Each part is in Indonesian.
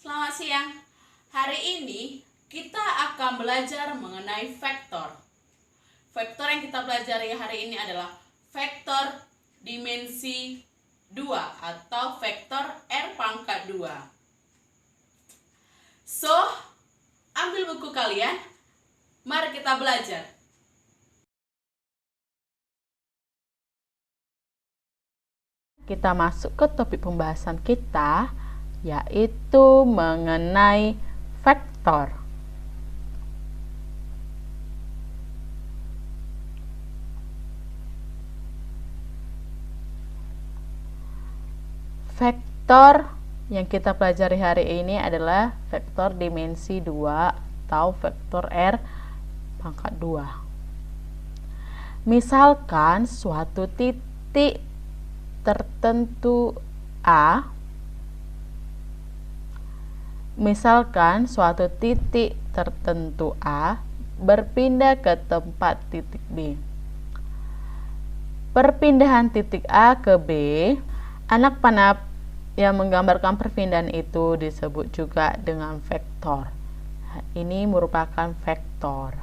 Selamat siang. Hari ini kita akan belajar mengenai vektor. Vektor yang kita pelajari hari ini adalah vektor dimensi 2 atau vektor R pangkat 2. So, ambil buku kalian. Mari kita belajar. Kita masuk ke topik pembahasan kita, yaitu mengenai vektor. Vektor yang kita pelajari hari ini adalah vektor dimensi 2 atau vektor R pangkat 2. Misalkan suatu titik tertentu A, berpindah ke tempat titik B. Perpindahan titik A ke B, anak panah yang menggambarkan perpindahan itu disebut juga dengan vektor. Ini merupakan vektor.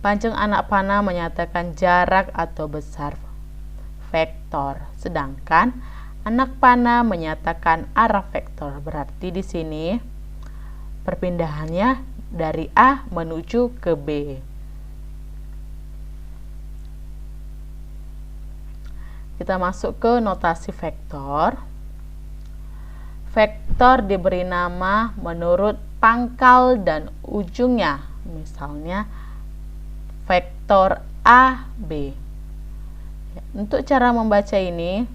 Panjang anak panah menyatakan jarak atau besar, vektor. Sedangkan anak panah menyatakan arah vektor. Berarti di sini perpindahannya dari A menuju ke B. Kita masuk ke notasi vektor. Vektor diberi nama menurut pangkal dan ujungnya. Misalnya vektor AB. Untuk cara membaca ini,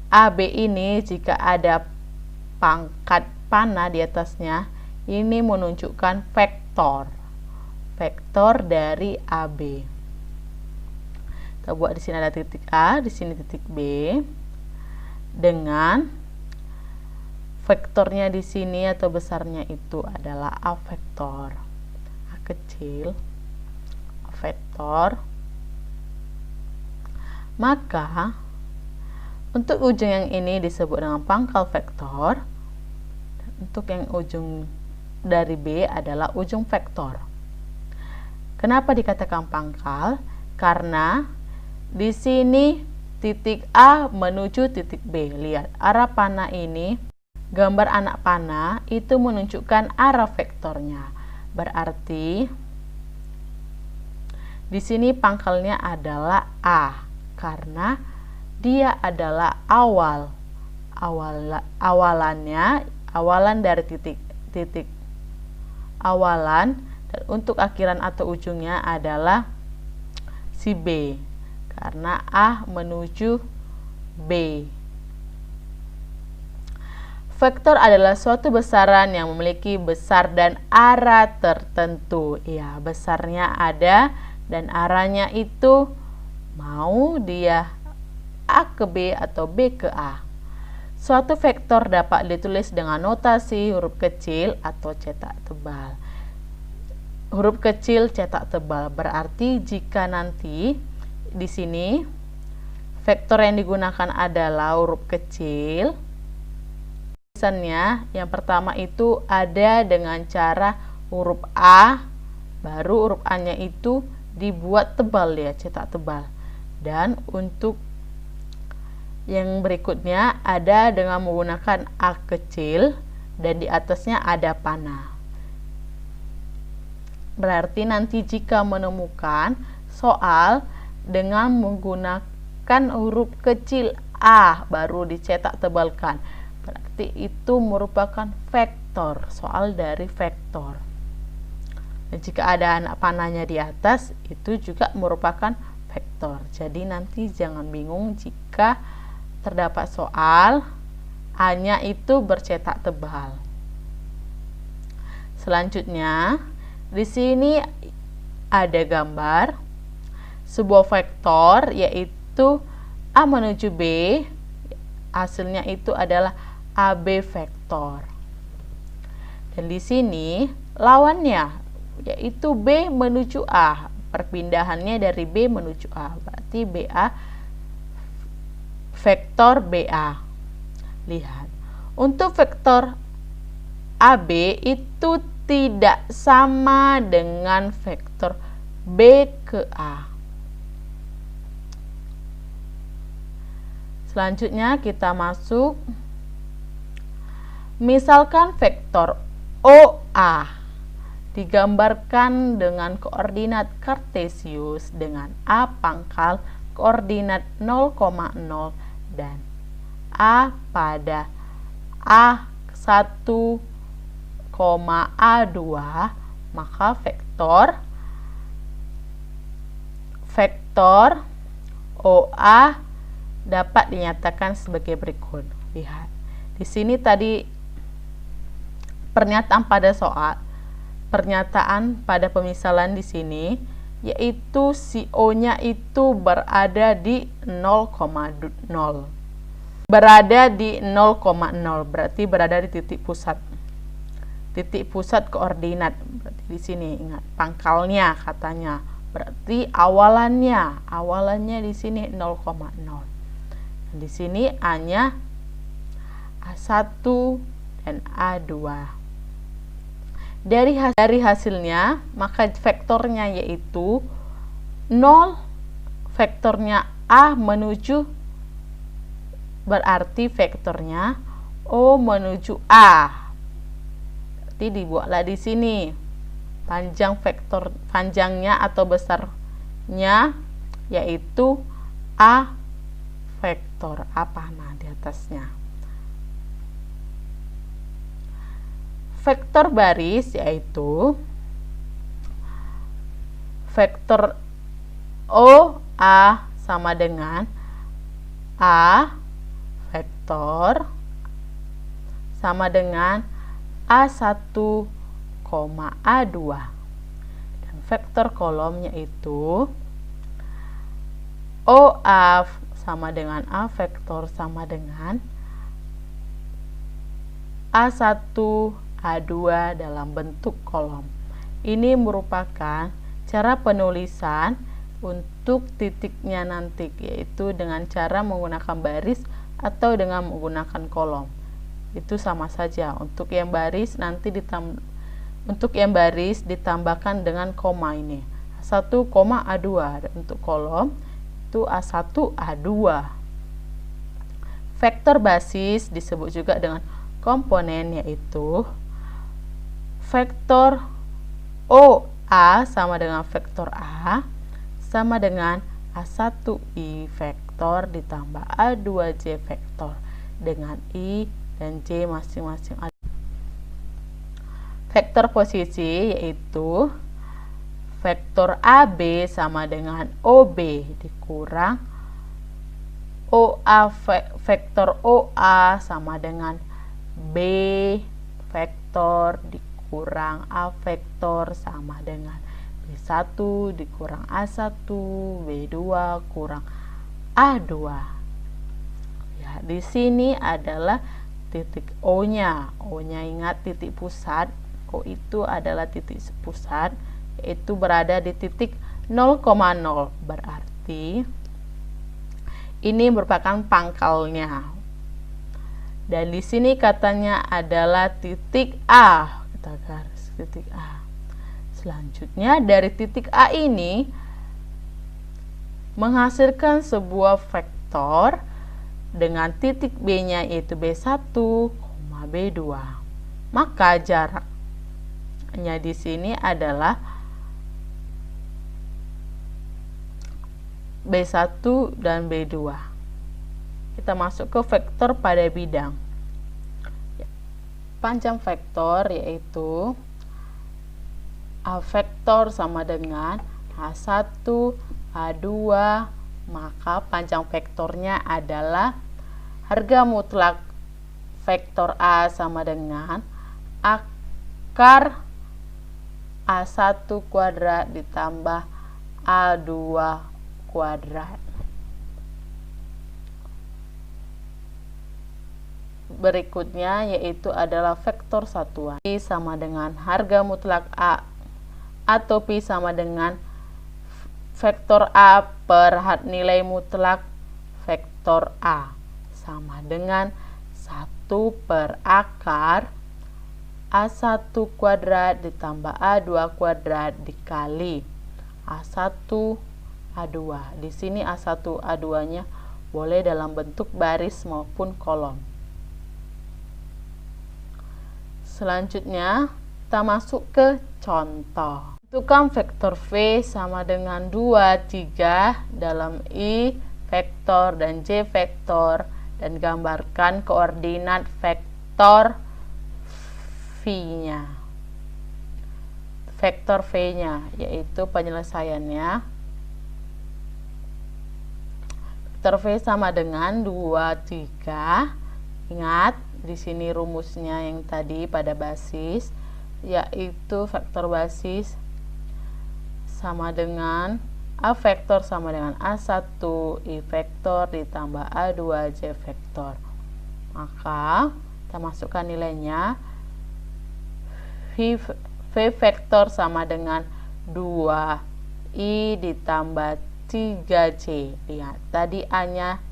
AB ini jika ada pangkat panah di atasnya, ini menunjukkan vektor. Vektor dari AB. Kita buat di sini ada titik A, di sini titik B. Dengan vektornya di sini atau besarnya itu adalah A vektor. A kecil, A vektor. Maka untuk ujung yang ini disebut dengan pangkal vektor. Untuk yang ujung dari B adalah ujung vektor. Kenapa dikatakan pangkal? Karena di sini titik A menuju titik B. Lihat, arah panah ini, gambar anak panah itu menunjukkan arah vektornya. Berarti di sini pangkalnya adalah A karena dia adalah awalan dari titik awalan, dan untuk akhiran atau ujungnya adalah si B karena A menuju B. Vektor adalah suatu besaran yang memiliki besar dan arah tertentu. Ya, besarnya ada dan arahnya itu mau dia A ke B atau B ke A. Suatu vektor dapat ditulis dengan notasi huruf kecil atau cetak tebal. Huruf kecil cetak tebal berarti jika nanti di sini vektor yang digunakan adalah huruf kecil, tulisannya yang pertama itu ada dengan cara huruf A, baru huruf A-nya itu dibuat tebal ya, cetak tebal. Dan untuk yang berikutnya ada dengan menggunakan A kecil dan di atasnya ada panah. Berarti nanti jika menemukan soal dengan menggunakan huruf kecil A baru dicetak tebalkan, berarti itu merupakan vektor, soal dari vektor. Dan jika ada anak panahnya di atas, itu juga merupakan vektor. Jadi nanti jangan bingung jika terdapat soal A-nya itu bercetak tebal. Selanjutnya, di sini ada gambar sebuah vektor yaitu A menuju B. Hasilnya itu adalah AB vektor. Dan di sini lawannya yaitu B menuju A. Perpindahannya dari B menuju A. Berarti BA vektor BA. Lihat, Untuk vektor AB itu tidak sama dengan vektor B ke A. Selanjutnya kita masuk, misalkan vektor OA digambarkan dengan koordinat kartesius dengan A pangkal koordinat 0,0 dan A pada A1, A2, maka vektor OA dapat dinyatakan sebagai berikut. Lihat, di sini tadi pernyataan pada pemisalan di sini, yaitu si O-nya itu berada di 0,0. Berada di 0,0 berarti berada di titik pusat. Titik pusat koordinat. Berarti di sini ingat pangkalnya katanya. Berarti awalannya di sini 0,0. Di sini A-nya A1 dan A2. Dari hasilnya, maka vektornya yaitu 0, vektornya A menuju, berarti vektornya O menuju A. Berarti dibuatlah di sini panjangnya atau besarnya yaitu A vektor apa di atasnya. Vektor baris yaitu vektor OA sama dengan A vektor sama dengan A1, A2. Dan vektor kolom yaitu OA sama dengan A vektor sama dengan A1, A2 dalam bentuk kolom. Ini merupakan cara penulisan untuk titiknya nanti, yaitu dengan cara menggunakan baris atau dengan menggunakan kolom. Itu sama saja. Untuk yang baris ditambahkan dengan koma ini. A1, A2. Dan untuk kolom itu A1, A2. Vektor basis disebut juga dengan komponen, yaitu vektor OA sama dengan vektor A sama dengan A1I vektor ditambah A2J vektor dengan I dan J masing-masing. Vektor posisi yaitu vektor AB sama dengan OB dikurang OA vektor OA sama dengan B vektor dikurang A vektor sama dengan B1 dikurang A1, B2 kurang A2. Ya, di sini adalah titik O-nya. O-nya ingat titik pusat. O itu adalah titik pusat, yaitu berada di titik 0,0. Berarti ini merupakan pangkalnya. Dan di sini katanya adalah titik A. Kita garis titik A. Selanjutnya dari titik A ini menghasilkan sebuah vektor dengan titik B-nya yaitu B1, B2. Maka jaraknya di sini adalah B1 dan B2. Kita masuk ke vektor pada bidang. Panjang vektor yaitu A vektor sama dengan A1, A2, maka panjang vektornya adalah harga mutlak vektor A sama dengan akar A1 kuadrat ditambah A2 kuadrat. Berikutnya yaitu adalah vektor satuan. Pi sama dengan harga mutlak A atau Pi sama dengan vektor A per nilai mutlak vektor A sama dengan 1 per akar A1 kuadrat ditambah A2 kuadrat dikali A1 A2. Di sini A1 A2-nya boleh dalam bentuk baris maupun kolom. Selanjutnya kita masuk ke contoh. Tentukan vektor V sama dengan 2, 3 dalam I vektor dan J vektor dan gambarkan koordinat vektor V-nya. Vektor V-nya yaitu penyelesaiannya. Vektor V sama dengan 2, 3. Ingat, di sini rumusnya yang tadi pada basis, yaitu vektor basis sama dengan A vektor sama dengan A1 I vektor ditambah A2 J vektor. Maka kita masukkan nilainya. V vektor sama dengan 2I ditambah 3J. Lihat, tadi A-nya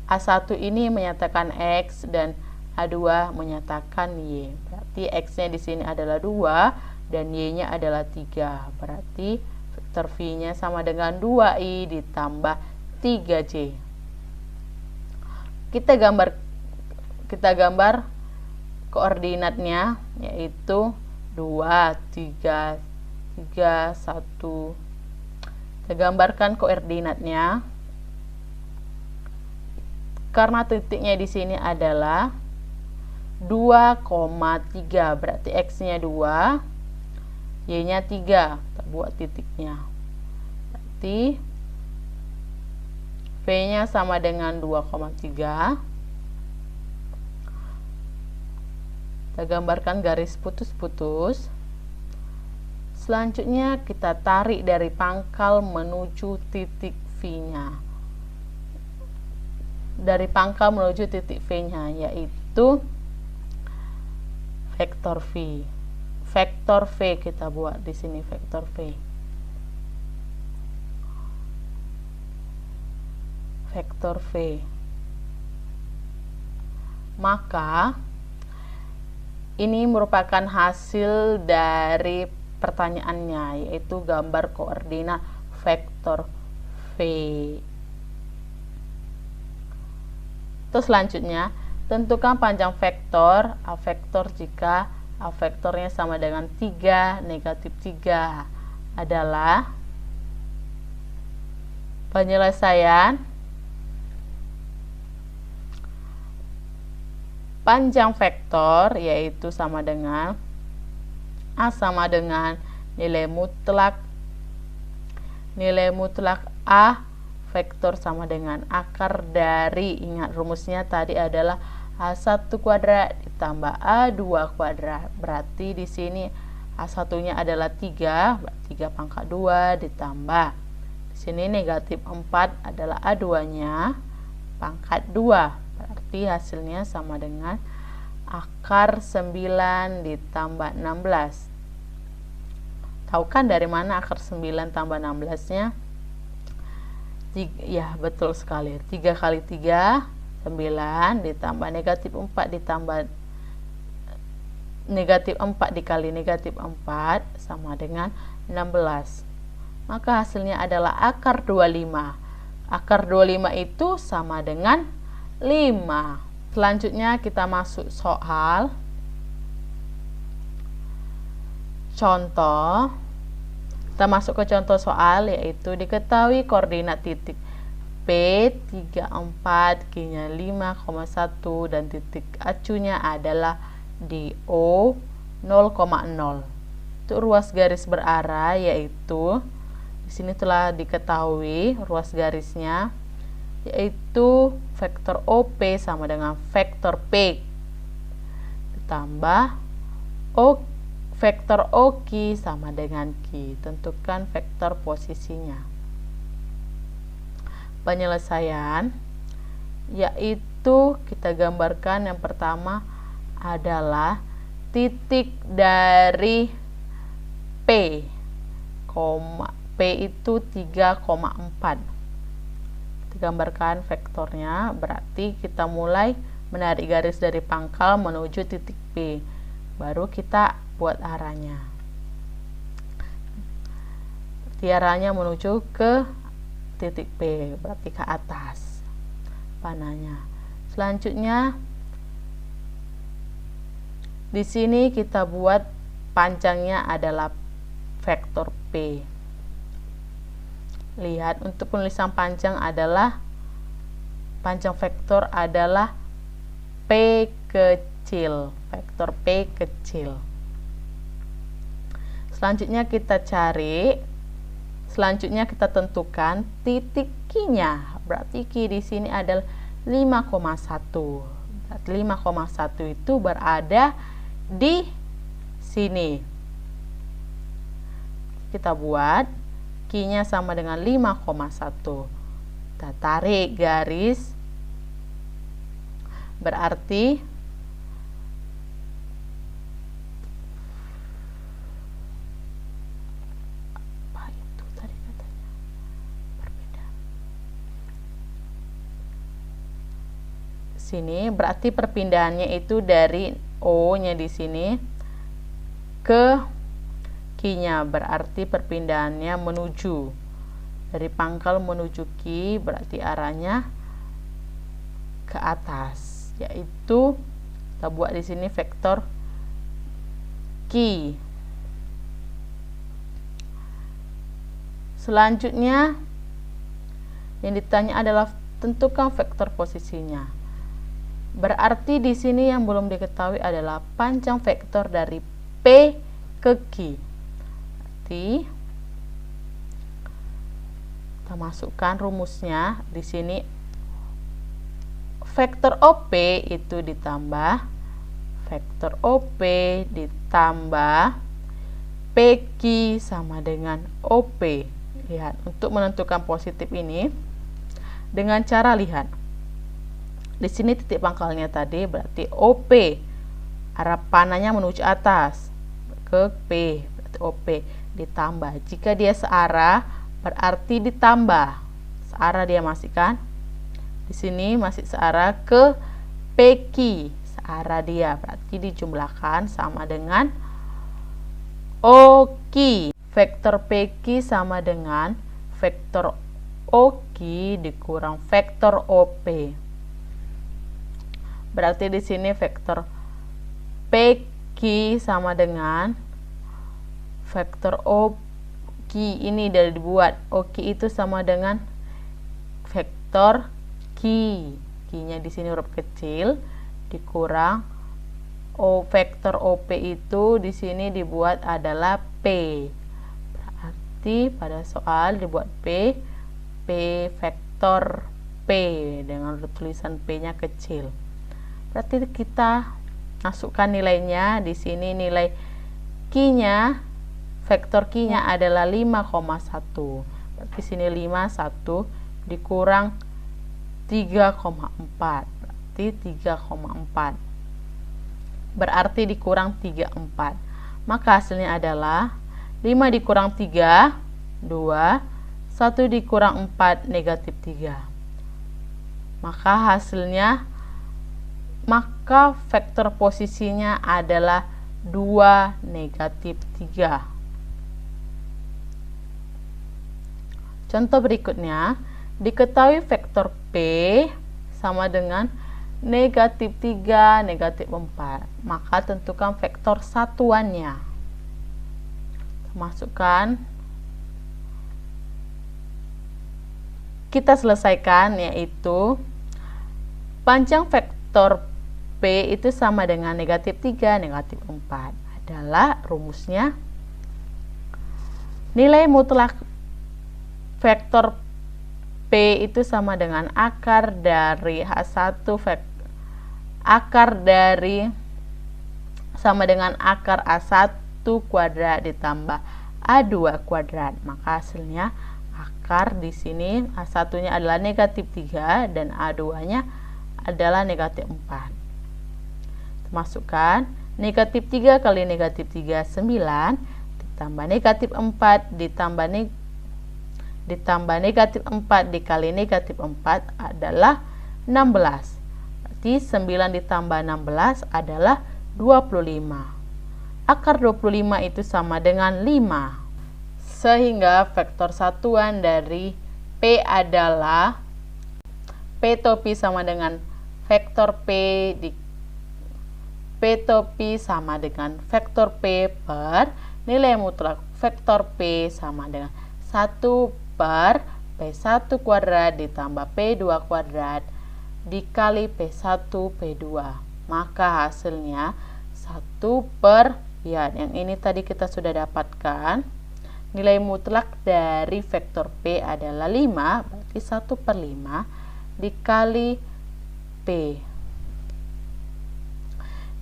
A1 ini menyatakan X dan A2 menyatakan Y. Berarti X-nya di sini adalah 2 dan Y-nya adalah 3. Berarti vektor V-nya sama dengan 2I ditambah 3J. Kita gambar koordinatnya, yaitu 2, 3, 3, 1. Kita gambarkan koordinatnya. Karena titiknya di sini adalah 2,3, berarti X-nya 2, Y-nya 3. Kita buat titiknya. Berarti V-nya sama dengan 2,3. Kita gambarkan garis putus-putus. Selanjutnya kita tarik dari pangkal menuju titik V-nya. Dari pangkal menuju titik V-nya, yaitu vektor V. Vektor V kita buat di sini, vektor V. Vektor V. Maka ini merupakan hasil dari pertanyaannya, yaitu gambar koordinat vektor V. Terus selanjutnya, tentukan panjang vektor A vektor jika A vektornya sama dengan 3, negatif 3 adalah penyelesaian panjang vektor, yaitu sama dengan A sama dengan nilai mutlak A vektor sama dengan akar dari, ingat rumusnya tadi adalah A1 kuadrat ditambah A2 kuadrat. Berarti di sini A1-nya adalah 3, 3 pangkat 2 ditambah. Di sini negatif 4 adalah A2-nya pangkat 2. Berarti hasilnya sama dengan akar 9 ditambah 16. Tahu kan dari mana akar 9 tambah 16-nya? Ya, betul sekali. 3 kali 3, 9 ditambah negatif 4 ditambah negatif 4 dikali negatif 4 sama dengan 16. Maka hasilnya adalah akar 25. Akar 25 itu sama dengan 5. Selanjutnya kita masuk soal contoh. Kita masuk ke contoh soal, yaitu diketahui koordinat titik P 34, Q-nya 5,1 dan titik acunya adalah di O 0,0. Untuk ruas garis berarah, yaitu di sini telah diketahui ruas garisnya, yaitu vektor OP sama dengan vektor P ditambah vektor OQ sama dengan Q. Tentukan vektor posisinya. Penyelesaian, yaitu kita gambarkan yang pertama adalah titik dari P, P itu 3,4. Kita gambarkan vektornya, berarti kita mulai menarik garis dari pangkal menuju titik P. Baru kita buat arahnya. Arahnya menuju ke titik P, berarti ke atas panahnya. Selanjutnya di sini kita buat panjangnya adalah vektor P. Lihat, untuk penulisan panjang vektor adalah P kecil, vektor P kecil. Selanjutnya kita tentukan titik Q-nya. Berarti Q di sini adalah 5,1. Berarti 5,1 itu berada di sini. Kita buat Q-nya sama dengan 5,1. Kita tarik garis. Berarti apa itu tadi katanya? Berbeda. Sini berarti perpindahannya itu dari O-nya di sini ke Q-nya, berarti perpindahannya menuju dari pangkal menuju Q, berarti arahnya ke atas, yaitu kita buat di sini vektor Q. Selanjutnya yang ditanya adalah tentukan vektor posisinya. Berarti di sini yang belum diketahui adalah panjang vektor dari P ke Q. Berarti kita masukkan rumusnya di sini. Vektor OP itu ditambah vektor OP ditambah PQ sama dengan OP. Lihat, untuk menentukan positif ini dengan cara lihat. Di sini titik pangkalnya tadi berarti OP. Arah panahnya menuju atas ke P, berarti OP ditambah. Jika dia searah berarti ditambah. Searah dia masih kan? Di sini masih searah ke PQ, searah dia, berarti dijumlahkan sama dengan OQ. Vektor PQ sama dengan vektor OQ dikurang vektor OP. Berarti di sini vektor PQ sama dengan vektor OQ ini dari dibuat. OQ itu sama dengan vektor Q-nya di sini huruf kecil dikurang vektor OP itu di sini dibuat adalah P. Berarti pada soal dibuat P vektor P dengan tulisan P-nya kecil. Berarti kita masukkan nilainya di sini. Nilai Q-nya, vektor Q-nya adalah 5,1. Berarti sini 51 dikurang 3,4, berarti 3,4. Berarti dikurang 34. Maka hasilnya adalah 5 dikurang 3, 2, 1 dikurang 4, negatif 3. Maka vektor posisinya adalah 2, negatif 3. Contoh berikutnya, diketahui vektor P sama dengan negatif 3, negatif 4. Maka tentukan vektor satuannya. Masukkan. Kita selesaikan, yaitu panjang vektor P itu sama dengan negatif 3, negatif 4. Adalah rumusnya nilai mutlak vektor P itu sama dengan akar dari H1 sama dengan akar A1 kuadrat ditambah A2 kuadrat. Maka hasilnya akar di sini A1-nya adalah negatif 3 dan A2-nya adalah negatif 4. Masukkan negatif 3 kali negatif 3 9 ditambah negatif 4 ditambah negatif 4 dikali negatif 4 adalah 16. Berarti 9 ditambah 16 adalah 25. Akar 25 itu sama dengan 5. Sehingga vektor satuan dari P adalah P topi sama dengan vektor P P topi sama dengan vektor P per nilai mutlak vektor P sama dengan 1 per P1 kuadrat ditambah P2 kuadrat dikali P1 P2. Maka hasilnya 1 per, ya yang ini tadi kita sudah dapatkan. Nilai mutlak dari vektor P adalah 5, berarti 1 per 5 dikali P.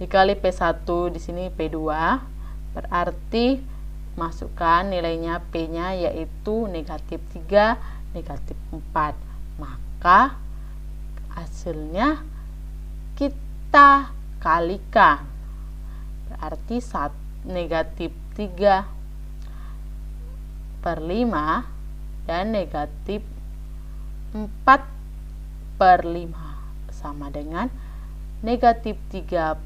Dikali P1 di sini P2, berarti masukkan nilainya P-nya yaitu negatif 3, negatif 4. Maka hasilnya kita kalikan. Berarti negatif 3 per 5 dan negatif 4 per 5 sama dengan negatif 3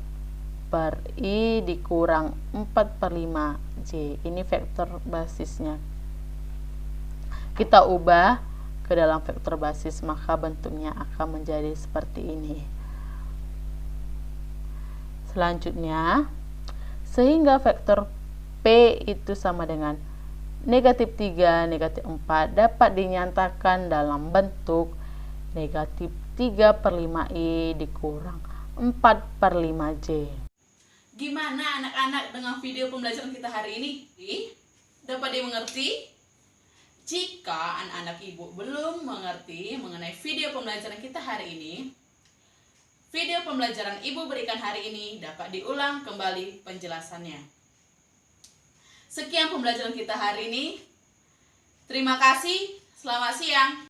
per I dikurang 4 per 5 J. Ini vektor basisnya. Kita ubah ke dalam vektor basis, maka bentuknya akan menjadi seperti ini. Selanjutnya, sehingga vektor P itu sama dengan negatif 3, negatif 4 dapat dinyatakan dalam bentuk negatif 3 per 5I dikurang 4 per 5J. Gimana anak-anak dengan video pembelajaran kita hari ini? Dapat dimengerti? Jika anak-anak ibu belum mengerti mengenai video pembelajaran kita hari ini, video pembelajaran ibu berikan hari ini dapat diulang kembali penjelasannya. Sekian pembelajaran kita hari ini. Terima kasih. Selamat siang.